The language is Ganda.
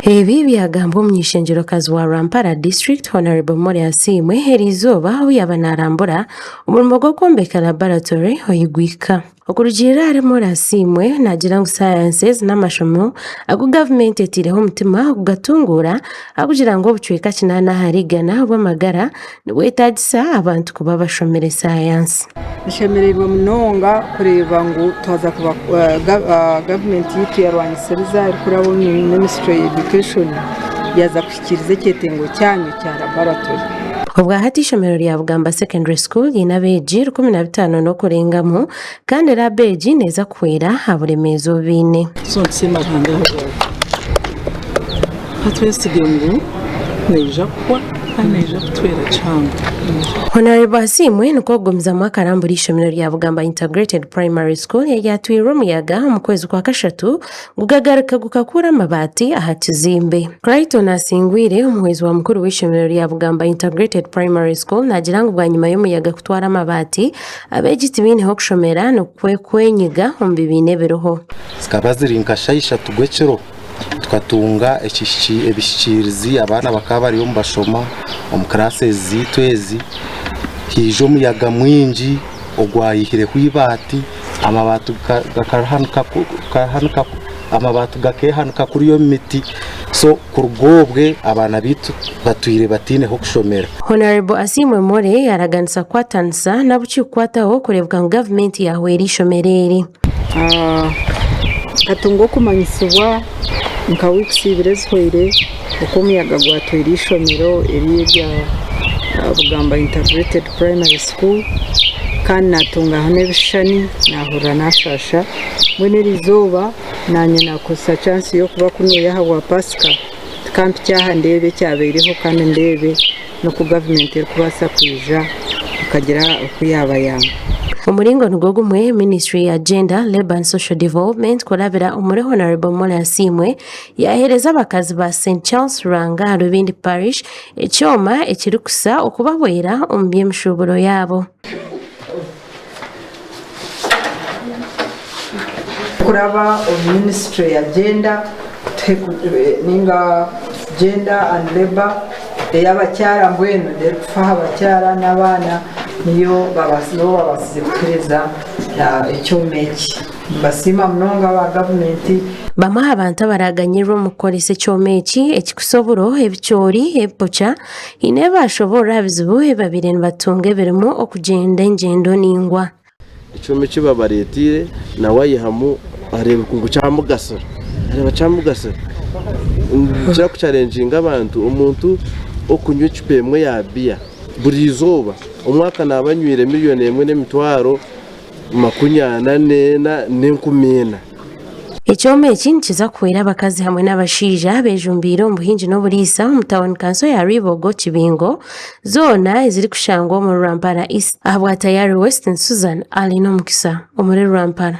Ebi byagambwa omunyeshengerokazi wa Rampara District Honorable More Asiimwe erizooba aho yaba narambura omulimo gw'okwombeka laboratory oyigwika. Okurugiirira ari More Asiimwe nagira ngu sciences n'amashomo ago gavumenti etiireho omutima okugatunguura akugira ngu obucweka 8 aharigana obw'amagara nibwetagisa abantu kuba bashomere science. Nishemererwa munonga kureba ngu twaza kuba gavumenti yitu yarwanyisiriza arikurabo Ministry of Education yaza kushikiriza ekyetengo cyanyu cya laboratory. Obwa hati ishomero lya Bugamba Secondary School yina beegi 15 n'okurengamu kandi era beegi neza kuhwera aburemeezi bine. So ntusema hangaho hatwesiga ngu neija kuwa neija kutwera cyangwa. Honorable Asiimwe nukwogomizamu akarambura ishomero lya Bugamba Integrated Primary School yatwirwe omuyaga mu kwezi kwa kashatu gugagaruka gukakura amabati aha kizimbe. Crichton Asingwire omuhwezi wa mukuru w'ishomero lya Bugamba Integrated Primary School nagira ngu bwanyuma y'omuyaga kutwara amabati abeegi tibiineho kushomera nokwekwenyiga omu bibiina ebiroho. Zikaba ziri nkashayisha tugwekero tukatunga ebishikirizi abaana bakaba bariyo mubashoma omu classes ziitu ezi hije omuyaga mwingi ogwayihire kwibati amabati gakehanuka kuri yo miti so kurugobwe abaana bitu batwire batineho kushomera. Honorable Asiimwe More araganisa kwatanisa nabukikwataho kurebwa ngu gavumenti yahwera ishomero eri. Katungo kumanyisibwa nka weeks ibiri zihwere uko omuyaga gwatwire ishomero eri rya Bugamba Integrated Primary School kandi natungaho n'ebishani nahura nashasha mbone erizooba nanye nakosa chance yo kuba kuno yahawa Pasika kampi cyaha ndebe cyabeireho kandi ndebe no ku government eri kubasa kwija ukagira okuyabayamba. Omuringo nigwo gumwe Ministry ya Gender, Labour and Social Development kurabira omuri Honorable More Asiimwe yahereza abakazi ba St. Charles Ranga Rubindi Parish ekyoma ekiri kusa okubahwera omu by'emishuburo yabo. Kuraba Ministry ya Gender ninga Gender and Labour y'abakyara mbwenu kufaha abakyara n'abaana niyo babasize kutereza ekyoma eki basima munonga ba gavumenti bamwe abantu abaraganyirwa mu kukoresa ekyoma eki ekikusobora ebicoori ebipoca ine bashobora bizibu babire nibatunga ebirimu okugyenda engyendo ningwa. Ekyoma eki babareetire nawe ayihamu areba kungu kyamugasira kira kuchalenjinga abantu omuntu okunywa ecupa emwe ya bia buri izooba omwaka nabanywire miliyoni 1,240,900. Ekyoma eki nikiza kuhwera abakazi hamwe n'abashaija bejumbiire omu buhingi n'oburiisa omu town council ya Rwibogo Kibingo zoona eziri kushangwa omu Rampara East ahabwa Tayari West Susan Ali n'omukisa omuri Rampara.